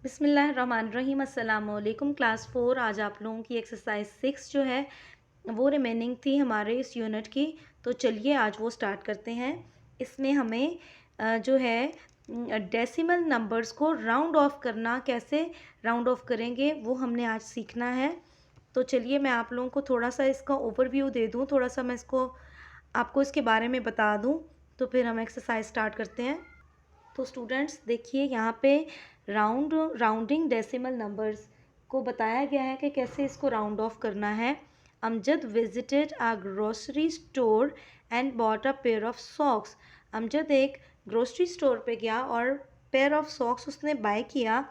बिस्मिल्लाहिर्रहमानिर्रहीम अस्सलाम वालेकुम क्लास 4। आज आप लोगों की एक्सरसाइज 6 जो है वो रिमेनिंग थी हमारे इस यूनिट की। तो चलिए आज वो स्टार्ट करते हैं। इसमें हमें जो है डेसिमल नंबर्स को राउंड ऑफ करना, कैसे राउंड ऑफ करेंगे वो हमने आज सीखना है। तो चलिए मैं आप लोगों को थोड़ा सा इसका ओवरव्यू दे दूँ, थोड़ा सा मैं इसको आपको इसके बारे में बता दूँ, तो फिर हम एक्सरसाइज स्टार्ट करते हैं। तो स्टूडेंट्स देखिए, यहाँ पे राउंडिंग डेसिमल नंबर्स को बताया गया है कि कैसे इसको राउंड ऑफ करना है। Amjad visited a grocery store and bought a pair of socks. Amjad एक ग्रोसरी स्टोर पे गया और पेयर ऑफ सॉक्स उसने बाय किया।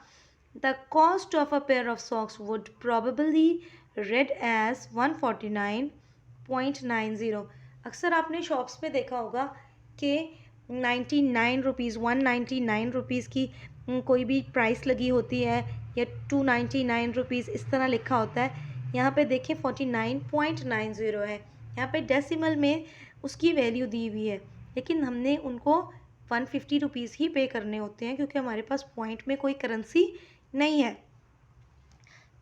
The cost of a pair of socks would probably read as 149.90। अक्सर आपने शॉप्स पे देखा होगा कि 99 रुपीज़ 199 रुपीज़ की कोई भी प्राइस लगी होती है, या 299 रुपीज़ इस तरह लिखा होता है। यहाँ पे देखिए 49.90 है, यहाँ पे डेसिमल में उसकी वैल्यू दी हुई है, लेकिन हमने उनको 150 रुपीज़ ही पे करने होते हैं क्योंकि हमारे पास पॉइंट में कोई करेंसी नहीं है।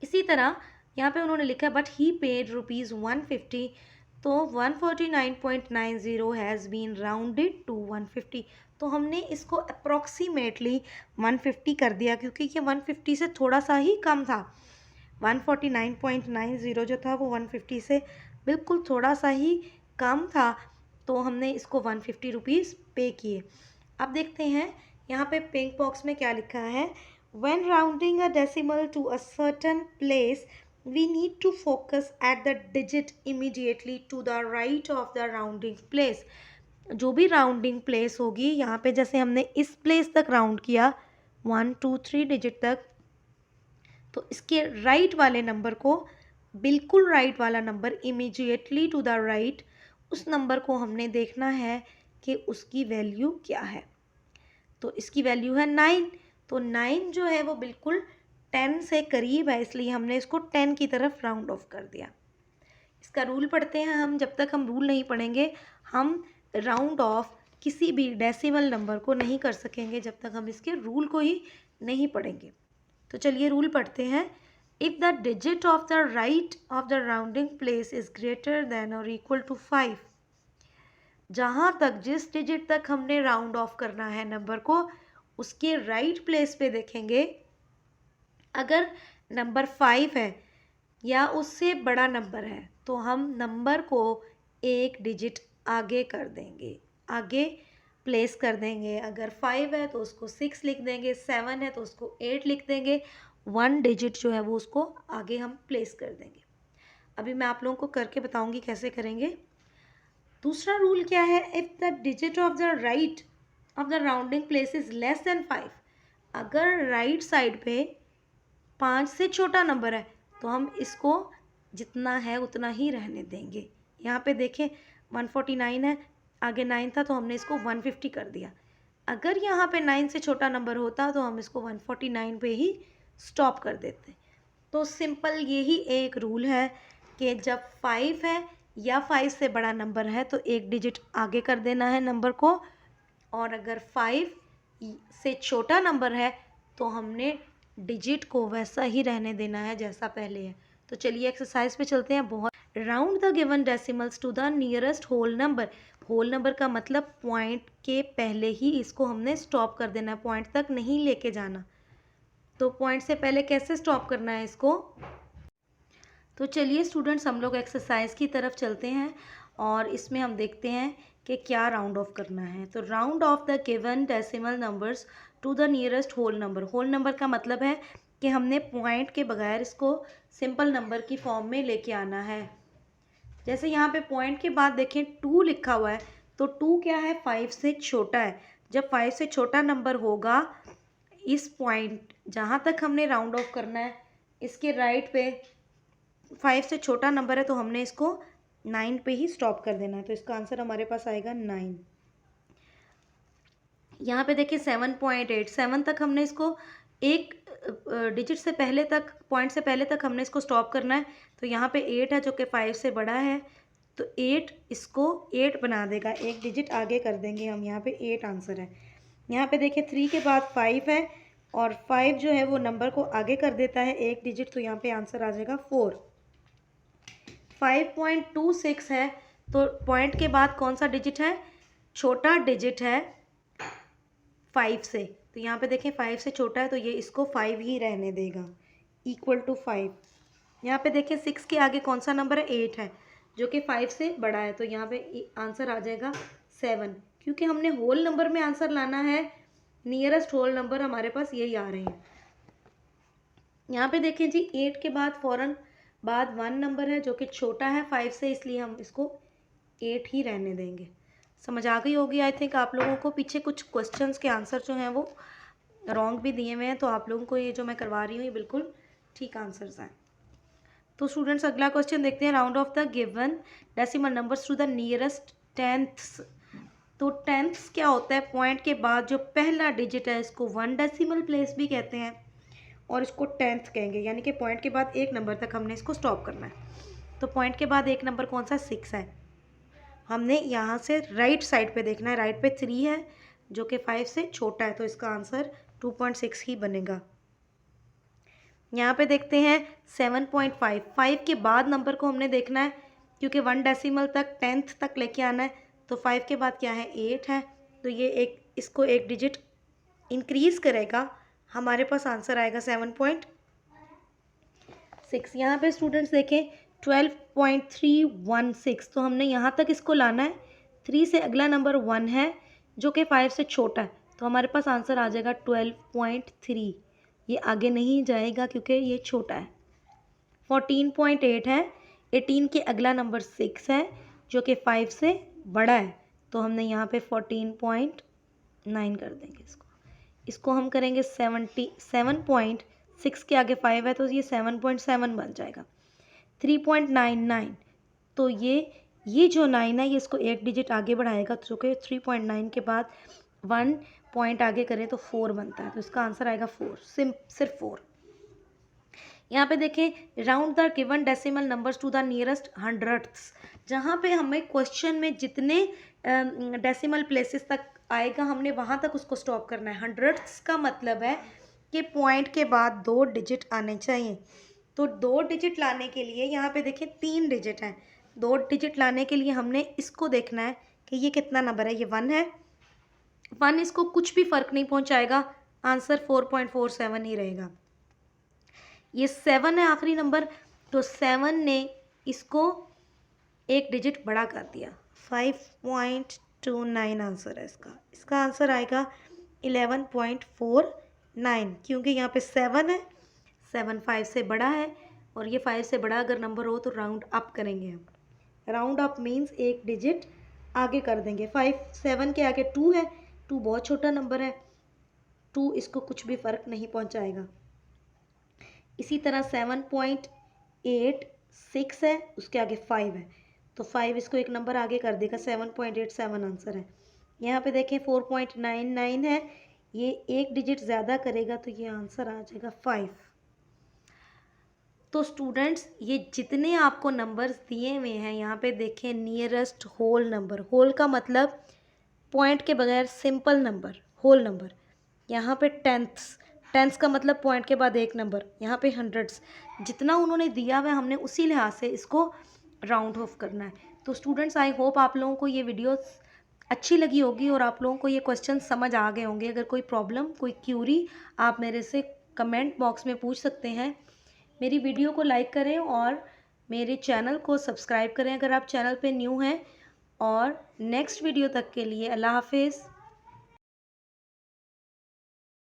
इसी तरह यहाँ पे उन्होंने लिखा है बट ही पेड ₹150, तो 149.90 हैज़ बीन राउंडेड टू 150। तो हमने इसको अप्रॉक्सीमेटली 150 कर दिया क्योंकि ये 150 से थोड़ा सा ही कम था। 149.90 जो था वो 150 से बिल्कुल थोड़ा सा ही कम था, तो हमने इसको 150 रुपीज़ पे किए। अब देखते हैं यहाँ पे पिंक बॉक्स में क्या लिखा है। When rounding a decimal to a certain place, we need to focus at the digit immediately to the right of the rounding place. जो भी राउंडिंग प्लेस होगी, यहाँ पे जैसे हमने इस प्लेस तक राउंड किया 1 2 3 डिजिट तक, तो इसके राइट वाले नंबर को, बिल्कुल राइट वाला number, immediately to the right, उस नंबर को हमने देखना है कि उसकी वैल्यू क्या है। तो इसकी वैल्यू है 9। तो 9 जो है वो बिल्कुल 10 से करीब है, इसलिए हमने इसको 10 की तरफ राउंड ऑफ कर दिया। इसका रूल पढ़ते हैं हम। जब तक हम रूल नहीं पढ़ेंगे हम राउंड ऑफ किसी भी डेसिमल नंबर को नहीं कर सकेंगे, जब तक हम इसके रूल को ही नहीं पढ़ेंगे। तो चलिए रूल पढ़ते हैं। If the digit of the right of the rounding place is greater than और इक्वल टू 5, जहाँ तक जिस डिजिट तक हमने राउंड ऑफ करना है नंबर को, उसके राइट प्लेस पे देखेंगे। अगर नंबर 5 है या उससे बड़ा नंबर है तो हम नंबर को एक डिजिट आगे कर देंगे, आगे प्लेस कर देंगे। अगर 5 है तो उसको 6 लिख देंगे, 7 है तो उसको 8 लिख देंगे, 1 डिजिट जो है वो उसको आगे हम प्लेस कर देंगे। अभी मैं आप लोगों को करके बताऊंगी कैसे करेंगे। दूसरा रूल क्या है, if the digit of the right of the rounding place is less than 5, अगर राइट साइड पे 5 से छोटा नंबर है तो हम इसको जितना है उतना ही रहने देंगे। यहाँ पे देखें 149 है, आगे 9 था तो हमने इसको 150 कर दिया। अगर यहाँ पे 9 से छोटा नंबर होता तो हम इसको 149 पे ही स्टॉप कर देते। तो सिंपल यही एक रूल है कि जब 5 है या 5 से बड़ा नंबर है तो एक डिजिट आगे कर देना है नंबर को, और अगर 5 से छोटा नंबर है तो हमने डिजिट को वैसा ही रहने देना है जैसा पहले है। तो चलिए एक्सरसाइज पे चलते हैं। बहुत round the given decimals to the nearest whole number. Whole number का मतलब पॉइंट के पहले ही इसको हमने स्टॉप कर देना है, पॉइंट तक नहीं लेके जाना। तो पॉइंट से पहले कैसे स्टॉप करना है इसको। तो चलिए स्टूडेंट्स हम लोग एक्सरसाइज की तरफ चलते हैं और इसमें हम देखते हैं कि क्या राउंड ऑफ करना है। तो round off the given decimal numbers to the nearest whole number. Whole number का मतलब है कि हमने पॉइंट के बगैर इसको सिंपल नंबर की फॉर्म में लेके आना है। जैसे यहाँ पे पॉइंट के बाद देखें 2 लिखा हुआ है, तो 2 क्या है, 5 से छोटा है। जब 5 से छोटा नंबर होगा, इस पॉइंट जहाँ तक हमने राउंड ऑफ करना है, इसके राइट पे 5 से छोटा नंबर है तो हमने इसको 9 पे ही स्टॉप कर देना है। तो इसका आंसर हमारे पास आएगा 9। यहाँ पे देखिए 7.8, 7 तक हमने इसको एक डिजिट से पहले तक, पॉइंट से पहले तक हमने इसको स्टॉप करना है। तो यहाँ पे 8 है जो कि 5 से बड़ा है, तो 8 इसको 8 बना देगा, एक डिजिट आगे कर देंगे हम। यहाँ पे 8 आंसर है। यहाँ पे देखिए 3 के बाद 5 है, और 5 जो है वो नंबर को आगे कर देता है एक डिजिट, तो यहाँ पे आंसर आ जाएगा 4। 5.26 है, तो पॉइंट के बाद कौन सा डिजिट है, छोटा डिजिट है 5 से, तो यहाँ पे देखें 5 से छोटा है तो ये इसको 5 ही रहने देगा, इक्वल टू 5। यहाँ पे देखें 6 के आगे कौन सा नंबर है, 8 है, जो कि 5 से बड़ा है, तो यहाँ पे आंसर आ जाएगा 7। क्योंकि हमने होल नंबर में आंसर लाना है, नियरेस्ट होल नंबर हमारे पास यही आ रहे हैं। यहाँ पे देखें जी 8 के बाद फ़ौरन बाद 1 नंबर है जो कि छोटा है 5 से, इसलिए हम इसको 8 ही रहने देंगे। समझ आ गई होगी आई थिंक आप लोगों को। पीछे कुछ क्वेश्चंस के आंसर जो हैं वो रॉन्ग भी दिए हुए हैं, तो आप लोगों को ये जो मैं करवा रही हूँ ये बिल्कुल ठीक आंसर्स हैं। तो स्टूडेंट्स अगला क्वेश्चन देखते हैं। Round off the given decimal numbers to the nearest tenths. तो टेंथ्स क्या होता है, पॉइंट के बाद जो पहला डिजिट है इसको 1 डेसिमल प्लेस भी कहते हैं और इसको टेंथ कहेंगे, यानी कि पॉइंट के बाद एक नंबर तक हमने इसको स्टॉप करना है। तो पॉइंट के बाद एक नंबर कौन सा, 6 है। हमने यहाँ से राइट साइड पे देखना है, राइट पे 3 है जो कि 5 से छोटा है, तो इसका आंसर 2.6 ही बनेगा। यहाँ पे देखते हैं 7.5, 5 के बाद नंबर को हमने देखना है क्योंकि 1 डेसिमल तक 10th तक लेके आना है, तो 5 के बाद क्या है, 8 है, तो ये इसको एक डिजिट इंक्रीज करेगा, हमारे पास आंसर आएगा 7.6। यहाँ पे स्टूडेंट्स देखें 12.316, तो हमने यहाँ तक इसको लाना है, 3 से अगला नंबर 1 है जो कि 5 से छोटा है, तो हमारे पास आंसर आ जाएगा 12.3। ये आगे नहीं जाएगा क्योंकि ये छोटा है। 14.8 है, 18 के अगला नंबर 6 है जो कि 5 से बड़ा है, तो हमने यहाँ पे 14.9 कर देंगे इसको हम करेंगे 7.6 के आगे 5 है तो ये 7.7 बन जाएगा। 3.99, तो ये जो 9 है ये इसको एक डिजिट आगे बढ़ाएगा, जो कि 3.9 के बाद 1 पॉइंट आगे करें तो 4 बनता है, तो इसका आंसर आएगा 4, सिर्फ 4। यहाँ पे देखें round the given decimal numbers to the nearest hundreds. जहाँ पे हमें क्वेश्चन में जितने डेसिमल प्लेसेस तक आएगा हमने वहाँ तक उसको स्टॉप करना है। हंड्रेड्स का मतलब है कि पॉइंट के बाद 2 डिजिट आने चाहिए, तो 2 डिजिट लाने के लिए यहाँ पे देखें 3 डिजिट हैं, 2 डिजिट लाने के लिए हमने इसको देखना है कि ये कितना नंबर है, ये 1 है, 1 इसको कुछ भी फ़र्क नहीं पहुँचाएगा, आंसर 4.47 ही रहेगा। ये 7 है आखिरी नंबर, तो 7 ने इसको एक डिजिट बड़ा कर दिया, 5.29 आंसर है इसका आंसर आएगा 11.49, क्योंकि यहाँ पे 7 है, 7 5 से बड़ा है और ये 5 से बड़ा अगर नंबर हो तो राउंड अप करेंगे हम। राउंड अप मीन्स एक डिजिट आगे कर देंगे। 7 के आगे 2 है, 2 बहुत छोटा नंबर है, 2 इसको कुछ भी फ़र्क नहीं पहुँचाएगा। इसी तरह 7.86 है, उसके आगे 5 है, तो 5 इसको एक नंबर आगे कर देगा, 7.87 आंसर है। यहाँ पे देखें 4.99 है, ये एक डिजिट ज़्यादा करेगा तो ये आंसर आ जाएगा 5। तो स्टूडेंट्स ये जितने आपको नंबर्स दिए हुए हैं यहाँ पे देखें नियरेस्ट होल नंबर, होल का मतलब पॉइंट के बगैर सिंपल नंबर, होल नंबर। यहाँ पे टेंथ्स का मतलब पॉइंट के बाद एक नंबर, यहाँ पे हंड्रेड्स, जितना उन्होंने दिया हुआ है हमने उसी लिहाज से इसको राउंड ऑफ करना है। तो स्टूडेंट्स आई होप आप लोगों को ये वीडियो अच्छी लगी होगी और आप लोगों को ये क्वेश्चन समझ आ गए होंगे। अगर कोई प्रॉब्लम, कोई क्यूरी आप मेरे से कमेंट बॉक्स में पूछ सकते हैं। मेरी वीडियो को लाइक करें और मेरे चैनल को सब्सक्राइब करें अगर आप चैनल पे न्यू हैं। और नेक्स्ट वीडियो तक के लिए अल्लाह हाफिज़।